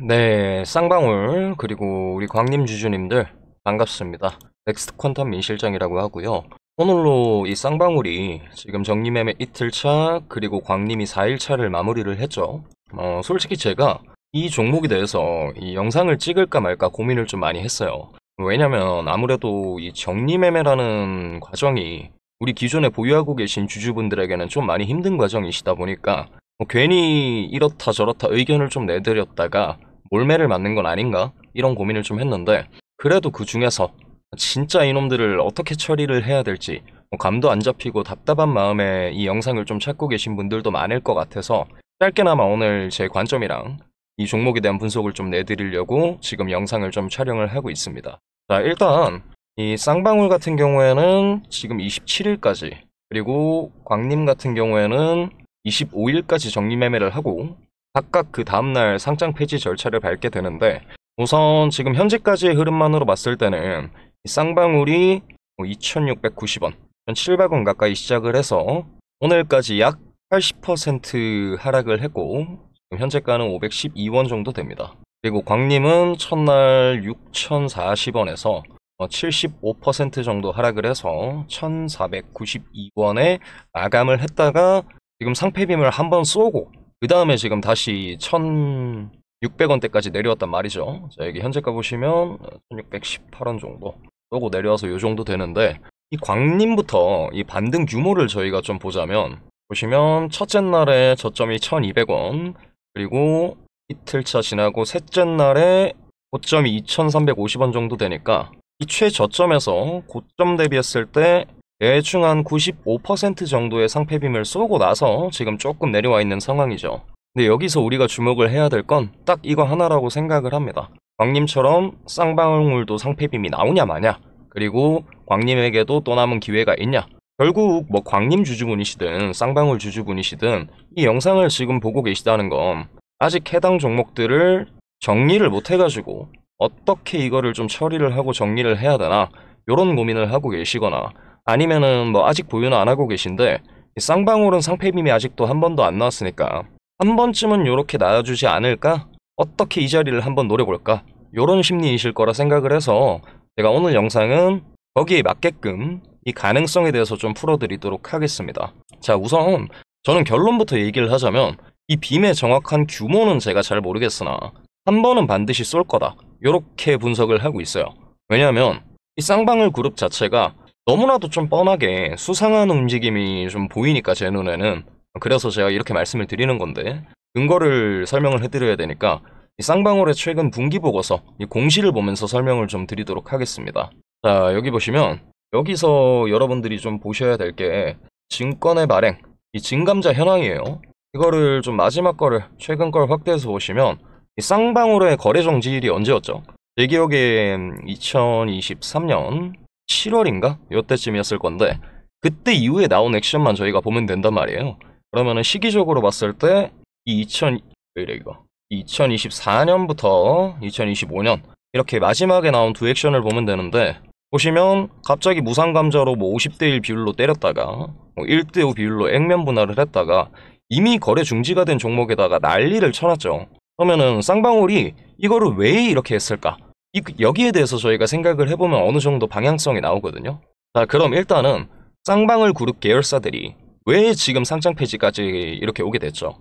네, 쌍방울 그리고 우리 광님 주주님들 반갑습니다. 넥스트 퀀텀 민 실장이라고 하고요. 오늘로 이 쌍방울이 지금 정리매매 이틀차 그리고 광님이 4일차를 마무리를 했죠. 솔직히 제가 이 종목에 대해서 이 영상을 찍을까 말까 고민을 좀 많이 했어요. 왜냐면 아무래도 이 정리매매라는 과정이 우리 기존에 보유하고 계신 주주분들에게는 좀 많이 힘든 과정이시다 보니까 괜히 이렇다 저렇다 의견을 좀 내드렸다가 몰매를 맞는 건 아닌가? 이런 고민을 좀 했는데, 그래도 그 중에서 진짜 이놈들을 어떻게 처리를 해야 될지 감도 안 잡히고 답답한 마음에 이 영상을 좀 찾고 계신 분들도 많을 것 같아서 짧게나마 오늘 제 관점이랑 이 종목에 대한 분석을 좀 내드리려고 지금 영상을 좀 촬영을 하고 있습니다. 자, 일단 이 쌍방울 같은 경우에는 지금 27일까지, 그리고 광님 같은 경우에는 25일까지 정리매매를 하고 각각 그 다음날 상장 폐지 절차를 밟게 되는데, 우선 지금 현재까지의 흐름만으로 봤을 때는 이 쌍방울이 2,690원, 1,700원 가까이 시작을 해서 오늘까지 약 80% 하락을 했고 지금 현재가는 512원 정도 됩니다. 그리고 광님은 첫날 6,040원에서 75% 정도 하락을 해서 1,492원에 마감을 했다가 지금 상패빔을 한번 쏘고 그 다음에 지금 다시 1,600원대까지 내려왔단 말이죠. 자, 여기 현재가 보시면 1,618원 정도 쏘고 내려와서 요 정도 되는데, 이 광림부터 이 반등 규모를 저희가 좀 보자면, 보시면 첫째 날에 저점이 1,200원, 그리고 이틀차 지나고 셋째 날에 고점이 2,350원 정도 되니까 이 최저점에서 고점 대비했을 때 대충 한 95% 정도의 상패빔을 쏘고 나서 지금 조금 내려와 있는 상황이죠. 근데 여기서 우리가 주목을 해야 될 건 딱 이거 하나라고 생각을 합니다. 광님처럼 쌍방울도 상패빔이 나오냐 마냐, 그리고 광님에게도 또 남은 기회가 있냐. 결국 뭐 광님 주주분이시든 쌍방울 주주분이시든 이 영상을 지금 보고 계시다는 건 아직 해당 종목들을 정리를 못 해가지고 어떻게 이거를 좀 처리를 하고 정리를 해야 되나, 요런 고민을 하고 계시거나, 아니면은 뭐 아직 보유는 안 하고 계신데 쌍방울은 상패빔이 아직도 한 번도 안 나왔으니까 한 번쯤은 요렇게 나와주지 않을까? 어떻게 이 자리를 한번 노려볼까? 요런 심리이실 거라 생각을 해서 제가 오늘 영상은 거기에 맞게끔 이 가능성에 대해서 좀 풀어드리도록 하겠습니다. 자, 우선 저는 결론부터 얘기를 하자면 이 빔의 정확한 규모는 제가 잘 모르겠으나 한 번은 반드시 쏠 거다, 요렇게 분석을 하고 있어요. 왜냐하면 이 쌍방울 그룹 자체가 너무나도 좀 뻔하게 수상한 움직임이 좀 보이니까 제 눈에는, 그래서 제가 이렇게 말씀을 드리는 건데 근거를 설명을 해드려야 되니까 이 쌍방울의 최근 분기보고서 이 공시를 보면서 설명을 좀 드리도록 하겠습니다. 자, 여기 보시면 여기서 여러분들이 좀 보셔야 될 게 증권의 발행, 이 증감자 현황이에요. 이거를 좀 마지막 거를 최근 걸 확대해서 보시면 이 쌍방울의 거래 정지일이 언제였죠? 제 기억에 2023년 7월인가? 요때쯤이었을 건데 그때 이후에 나온 액션만 저희가 보면 된단 말이에요. 그러면은 시기적으로 봤을 때 이 2024년부터 2025년 이렇게 마지막에 나온 두 액션을 보면 되는데, 보시면 갑자기 무상감자로 뭐 50대1 비율로 때렸다가 뭐 1대5 비율로 액면 분할을 했다가 이미 거래 중지가 된 종목에다가 난리를 쳐놨죠. 그러면은 쌍방울이 이거를 왜 이렇게 했을까? 여기에 대해서 저희가 생각을 해보면 어느 정도 방향성이 나오거든요. 자, 그럼 일단은 쌍방울 그룹 계열사들이 왜 지금 상장 폐지까지 이렇게 오게 됐죠?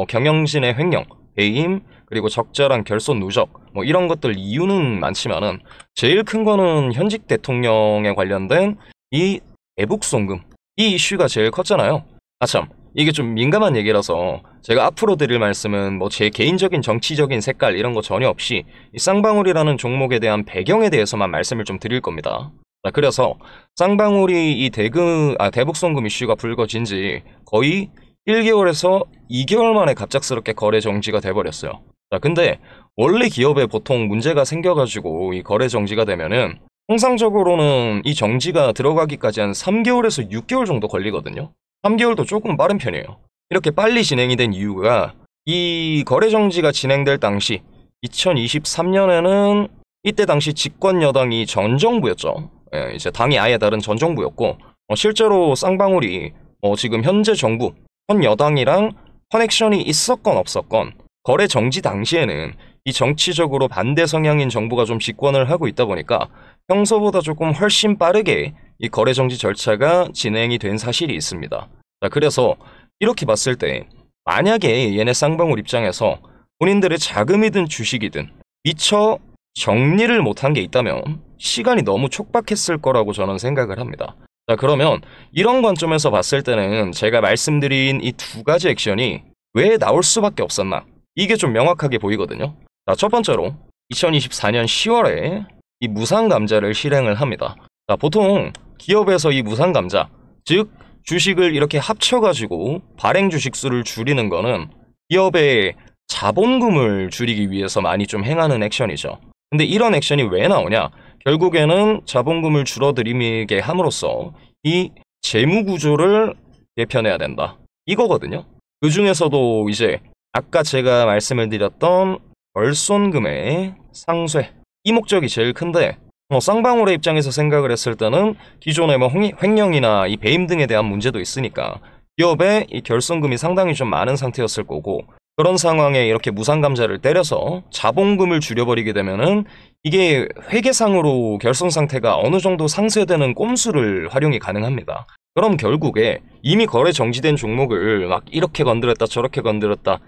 경영진의 횡령, 배임, 그리고 적절한 결손 누적, 뭐 이런 것들 이유는 많지만은 제일 큰 거는 현직 대통령에 관련된 이 대북 송금, 이 이슈가 제일 컸잖아요. 아참, 이게 좀 민감한 얘기라서 제가 앞으로 드릴 말씀은 뭐 제 개인적인 정치적인 색깔 이런 거 전혀 없이 이 쌍방울이라는 종목에 대한 배경에 대해서만 말씀을 좀 드릴 겁니다. 자, 그래서 쌍방울이 이 대북송금 이슈가 불거진 지 거의 1개월에서 2개월 만에 갑작스럽게 거래 정지가 돼버렸어요. 자, 근데 원래 기업에 보통 문제가 생겨가지고 이 거래 정지가 되면은 통상적으로는 이 정지가 들어가기까지 한 3개월에서 6개월 정도 걸리거든요. 3개월도 조금 빠른 편이에요. 이렇게 빨리 진행이 된 이유가 이 거래 정지가 진행될 당시 2023년에는 이때 당시 집권 여당이 전 정부였죠. 이제 당이 아예 다른 전 정부였고, 실제로 쌍방울이 지금 현재 정부 현 여당이랑 커넥션이 있었건 없었건 거래 정지 당시에는 이 정치적으로 반대 성향인 정부가 좀 집권을 하고 있다 보니까 평소보다 조금 훨씬 빠르게 이 거래 정지 절차가 진행이 된 사실이 있습니다. 자, 그래서 이렇게 봤을 때 만약에 얘네 쌍방울 입장에서 본인들의 자금이든 주식이든 미처 정리를 못한 게 있다면 시간이 너무 촉박했을 거라고 저는 생각을 합니다. 자, 그러면 이런 관점에서 봤을 때는 제가 말씀드린 이 두 가지 액션이 왜 나올 수밖에 없었나? 이게 좀 명확하게 보이거든요. 자, 첫 번째로 2024년 10월에 이 무상감자를 실행을 합니다. 자, 보통 기업에서 이 무상감자, 즉 주식을 이렇게 합쳐가지고 발행 주식 수를 줄이는 거는 기업의 자본금을 줄이기 위해서 많이 좀 행하는 액션이죠. 근데 이런 액션이 왜 나오냐? 결국에는 자본금을 줄어들이게 함으로써 이 재무 구조를 개편해야 된다. 이거거든요. 그 중에서도 이제 아까 제가 말씀을 드렸던 결손금의 상쇄, 이 목적이 제일 큰데 쌍방울의 입장에서 생각을 했을 때는 기존의 횡령이나 이 배임 등에 대한 문제도 있으니까 기업의 이 결손금이 상당히 좀 많은 상태였을 거고, 그런 상황에 이렇게 무상감자를 때려서 자본금을 줄여버리게 되면은 이게 회계상으로 결손 상태가 어느 정도 상쇄되는 꼼수를 활용이 가능합니다. 그럼 결국에 이미 거래 정지된 종목을 막 이렇게 건드렸다 저렇게 건드렸다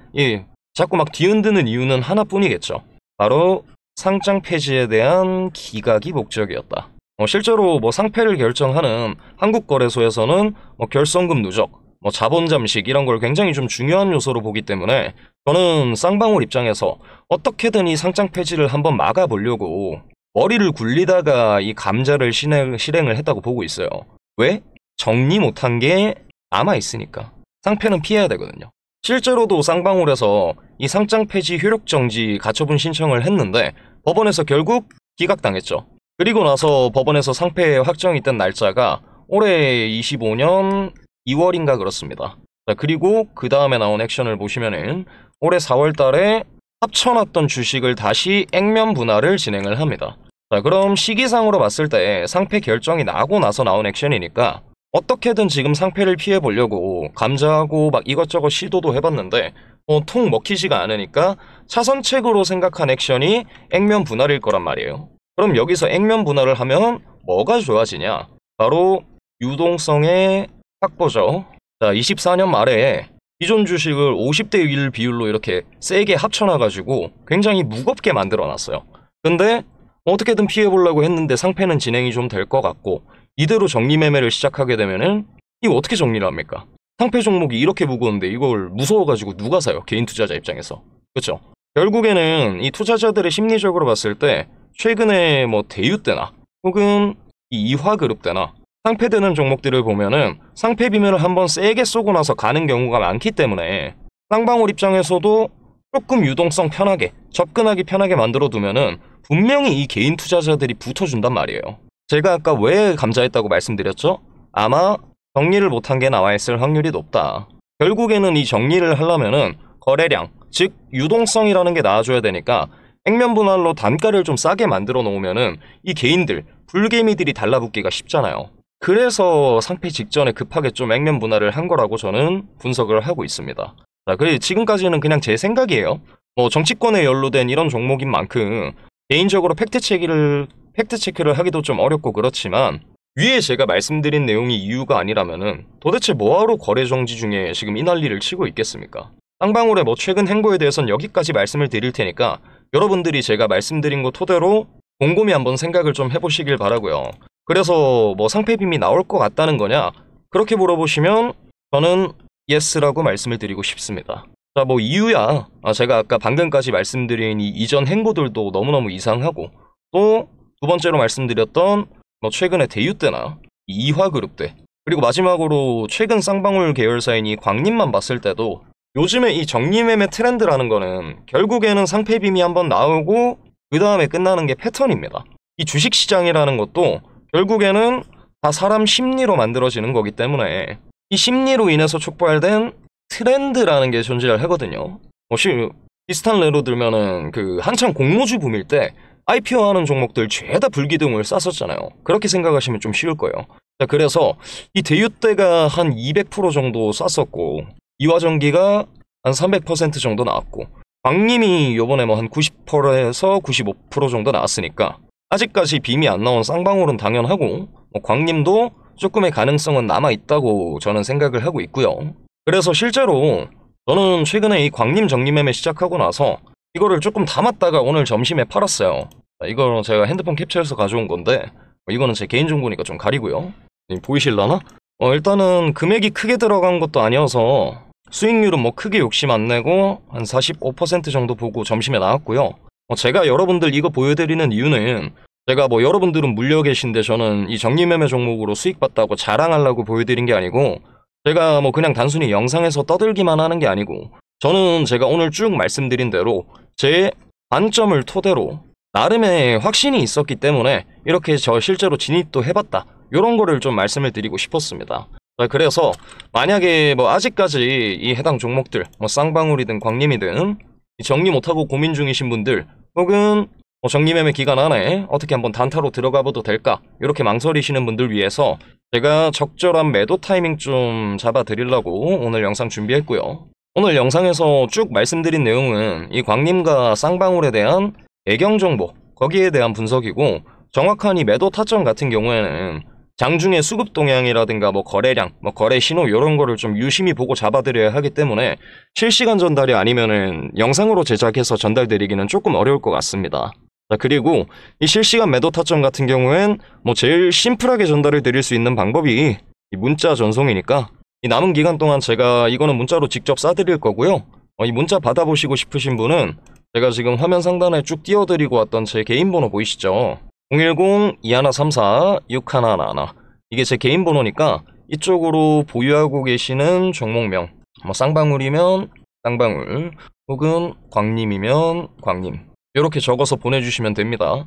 자꾸 막 뒤흔드는 이유는 하나뿐이겠죠. 바로 상장 폐지에 대한 기각이 목적이었다. 실제로 상패를 결정하는 한국거래소에서는 결손금 누적, 자본 잠식 이런 걸 굉장히 좀 중요한 요소로 보기 때문에 저는 쌍방울 입장에서 어떻게든 이 상장 폐지를 한번 막아보려고 머리를 굴리다가 이 감자를 실행을 했다고 보고 있어요. 왜? 정리 못한 게 남아있으니까. 상패는 피해야 되거든요. 실제로도 쌍방울에서 이 상장 폐지 효력 정지 가처분 신청을 했는데 법원에서 결국 기각당했죠. 그리고 나서 법원에서 상패 확정이 된 날짜가 올해 25년 2월인가 그렇습니다. 자, 그리고 그 다음에 나온 액션을 보시면은 올해 4월 달에 합쳐놨던 주식을 다시 액면 분할을 진행을 합니다. 자, 그럼 시기상으로 봤을 때 상패 결정이 나고 나서 나온 액션이니까 어떻게든 지금 상패를 피해보려고 감자하고 막 이것저것 시도도 해봤는데 통 먹히지가 않으니까 차선책으로 생각한 액션이 액면 분할일 거란 말이에요. 그럼 여기서 액면 분할을 하면 뭐가 좋아지냐? 바로 유동성의 확보죠. 자, 24년 말에 기존 주식을 50대 1 비율로 이렇게 세게 합쳐놔가지고 굉장히 무겁게 만들어놨어요. 근데 어떻게든 피해보려고 했는데 상패는 진행이 좀 될 것 같고 이대로 정리매매를 시작하게 되면은 이거 어떻게 정리를 합니까? 상패 종목이 이렇게 무거운데 이걸 무서워가지고 누가 사요? 개인 투자자 입장에서. 그쵸? 결국에는 이 투자자들의 심리적으로 봤을 때 최근에 대유 때나 혹은 이 이화그룹 때나 상패되는 종목들을 보면은 상패 비밀을 한번 세게 쏘고 나서 가는 경우가 많기 때문에 쌍방울 입장에서도 조금 유동성 편하게, 접근하기 편하게 만들어 두면은 분명히 이 개인 투자자들이 붙어준단 말이에요. 제가 아까 왜 감자했다고 말씀드렸죠? 아마 정리를 못한 게 나와 있을 확률이 높다. 결국에는 이 정리를 하려면은 거래량, 즉 유동성이라는 게 나와줘야 되니까 액면 분할로 단가를 좀 싸게 만들어 놓으면은 이 개인들, 불개미들이 달라붙기가 쉽잖아요. 그래서 상패 직전에 급하게 좀 액면 분할을 한 거라고 저는 분석을 하고 있습니다. 자, 그리고 지금까지는 그냥 제 생각이에요. 정치권에 연루된 이런 종목인 만큼 개인적으로 팩트체크를 하기도 좀 어렵고 그렇지만 위에 제가 말씀드린 내용이 이유가 아니라면은 도대체 뭐하러 거래 정지 중에 지금 이 난리를 치고 있겠습니까? 쌍방울의 최근 행보에 대해서는 여기까지 말씀을 드릴 테니까 여러분들이 제가 말씀드린 거 토대로 곰곰이 한번 생각을 좀 해보시길 바라고요. 그래서 상패 빔이 나올 것 같다는 거냐? 그렇게 물어보시면 저는 예스라고 말씀을 드리고 싶습니다. 자, 이유야. 제가 아까 방금까지 말씀드린 이 이전 행보들도 너무너무 이상하고 또 두 번째로 말씀드렸던 최근에 대유 때나 이화그룹 때 그리고 마지막으로 최근 쌍방울 계열사인 이 광림만 봤을 때도 요즘에 이 정리매매 트렌드라는 거는 결국에는 상패 빔이 한번 나오고 그 다음에 끝나는 게 패턴입니다. 이 주식시장이라는 것도 결국에는 다 사람 심리로 만들어지는 거기 때문에 이 심리로 인해서 촉발된 트렌드라는 게 존재를 하거든요. 비슷한 예로 들면은 한창 공모주 붐일 때 IPO 하는 종목들 죄다 불기둥을 쌌었잖아요. 그렇게 생각하시면 좀 쉬울 거예요. 자, 그래서 이 대유 때가 한 200% 정도 쌌었고 이화전기가 한 300% 정도 나왔고 광님이 요번에 뭐 한 90%에서 95% 정도 나왔으니까 아직까지 빔이 안 나온 쌍방울은 당연하고 뭐 광님도 조금의 가능성은 남아있다고 저는 생각을 하고 있고요. 그래서 실제로 저는 최근에 이 광님 정리매매 시작하고 나서 이거를 조금 담았다가 오늘 점심에 팔았어요. 이거 제가 핸드폰 캡처해서 가져온 건데 이거는 제 개인정보니까 좀 가리고요. 보이실라나? 일단은 금액이 크게 들어간 것도 아니어서 수익률은 뭐 크게 욕심 안 내고 한 45% 정도 보고 점심에 나왔고요. 제가 여러분들 이거 보여드리는 이유는 제가 뭐 여러분들은 물려 계신데 저는 이 정리매매 종목으로 수익 봤다고 자랑하려고 보여드린 게 아니고 제가 뭐 그냥 단순히 영상에서 떠들기만 하는 게 아니고 저는 제가 오늘 쭉 말씀드린 대로 제 관점을 토대로 나름의 확신이 있었기 때문에 이렇게 저 실제로 진입도 해봤다 이런 거를 좀 말씀을 드리고 싶었습니다. 그래서 만약에 뭐 아직까지 이 해당 종목들 뭐 쌍방울이든 광림이든 정리 못하고 고민 중이신 분들 혹은 뭐 정리매매 기간 안에 어떻게 한번 단타로 들어가 봐도 될까 이렇게 망설이시는 분들 위해서 제가 적절한 매도 타이밍 좀 잡아 드리려고 오늘 영상 준비했고요. 오늘 영상에서 쭉 말씀드린 내용은 이 광림과 쌍방울에 대한 배경 정보 거기에 대한 분석이고 정확한 이 매도 타점 같은 경우에는 장중에 수급 동향이라든가 뭐 거래량, 뭐 거래 신호 이런 거를 좀 유심히 보고 잡아드려야 하기 때문에 실시간 전달이 아니면은 영상으로 제작해서 전달드리기는 조금 어려울 것 같습니다. 자, 그리고 이 실시간 매도 타점 같은 경우엔 뭐 제일 심플하게 전달을 드릴 수 있는 방법이 이 문자 전송이니까 이 남은 기간 동안 제가 이거는 문자로 직접 쏴드릴 거고요. 이 문자 받아보시고 싶으신 분은 제가 지금 화면 상단에 쭉 띄워드리고 왔던 제 개인 번호 보이시죠? 010-2134-6111 이게 제 개인 번호니까 이쪽으로 보유하고 계시는 종목명 뭐 쌍방울이면 쌍방울 혹은 광림이면 광림 이렇게 적어서 보내주시면 됩니다.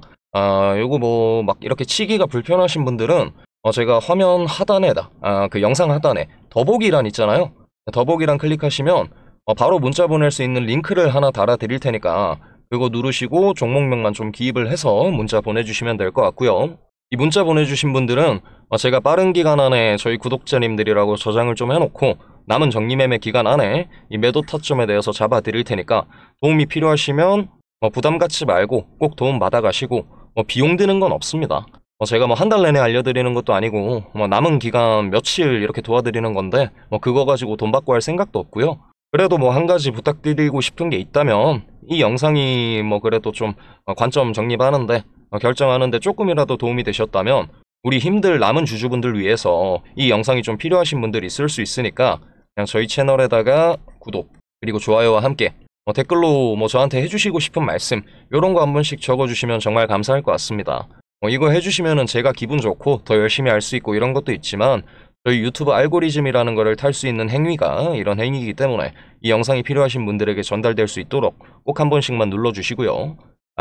요거 뭐 막 이렇게 치기가 불편하신 분들은 제가 화면 하단에다 그 영상 하단에 더보기란 있잖아요. 더보기란 클릭하시면 바로 문자 보낼 수 있는 링크를 하나 달아 드릴 테니까 그거 누르시고 종목명만 좀 기입을 해서 문자 보내주시면 될 것 같고요. 이 문자 보내주신 분들은 제가 빠른 기간 안에 저희 구독자님들이라고 저장을 좀 해놓고 남은 정리매매 기간 안에 이 매도 타점에 대해서 잡아 드릴 테니까 도움이 필요하시면 부담 갖지 말고 꼭 도움 받아 가시고 비용 드는 건 없습니다. 제가 뭐 한 달 내내 알려드리는 것도 아니고 남은 기간 며칠 이렇게 도와드리는 건데 그거 가지고 돈 받고 할 생각도 없고요. 그래도 뭐 한 가지 부탁드리고 싶은 게 있다면 이 영상이 뭐 그래도 좀 관점 정립하는데 결정하는데 조금이라도 도움이 되셨다면 우리 힘들 남은 주주분들 위해서 이 영상이 좀 필요하신 분들이 있을 수 있으니까 그냥 저희 채널에다가 구독 그리고 좋아요와 함께 댓글로 뭐 저한테 해주시고 싶은 말씀 요런 거 한 번씩 적어주시면 정말 감사할 것 같습니다. 이거 해주시면은 제가 기분 좋고 더 열심히 할 수 있고 이런 것도 있지만 저희 유튜브 알고리즘이라는 거를 탈 수 있는 행위가 이런 행위이기 때문에 이 영상이 필요하신 분들에게 전달될 수 있도록 꼭 한 번씩만 눌러주시고요.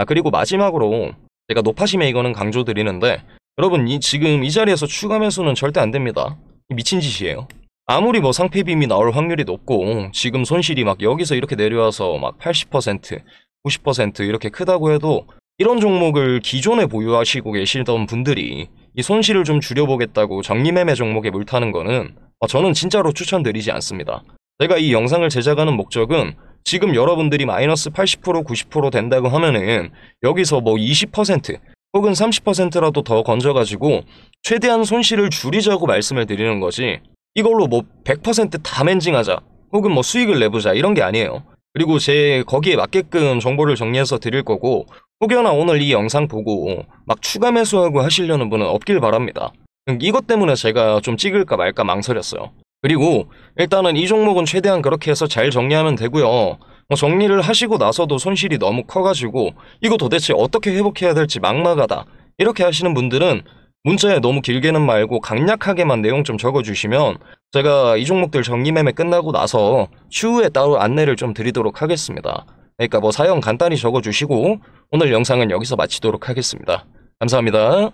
그리고 마지막으로 제가 노파심에 이거는 강조드리는데 여러분 지금 이 자리에서 추가 매수는 절대 안 됩니다. 미친 짓이에요. 아무리 뭐 상패빔이 나올 확률이 높고 지금 손실이 막 여기서 이렇게 내려와서 막 80%, 90% 이렇게 크다고 해도 이런 종목을 기존에 보유하시고 계시던 분들이 이 손실을 좀 줄여보겠다고 정리매매 종목에 물타는 거는 저는 진짜로 추천드리지 않습니다. 제가 이 영상을 제작하는 목적은 지금 여러분들이 마이너스 80%, 90% 된다고 하면은 여기서 뭐 20% 혹은 30%라도 더 건져가지고 최대한 손실을 줄이자고 말씀을 드리는 거지 이걸로 뭐 100%다 맨징하자 혹은 뭐 수익을 내보자 이런 게 아니에요. 그리고 제 거기에 맞게끔 정보를 정리해서 드릴 거고 혹여나 오늘 이 영상 보고 막 추가 매수하고 하시려는 분은 없길 바랍니다. 이것 때문에 제가 좀 찍을까 말까 망설였어요. 그리고 일단은 이 종목은 최대한 그렇게 해서 잘 정리하면 되고요. 정리를 하시고 나서도 손실이 너무 커가지고 이거 도대체 어떻게 회복해야 될지 막막하다 이렇게 하시는 분들은 문자에 너무 길게는 말고 간략하게만 내용 좀 적어주시면 제가 이 종목들 정리매매 끝나고 나서 추후에 따로 안내를 좀 드리도록 하겠습니다. 그러니까 뭐 사연 간단히 적어주시고 오늘 영상은 여기서 마치도록 하겠습니다. 감사합니다.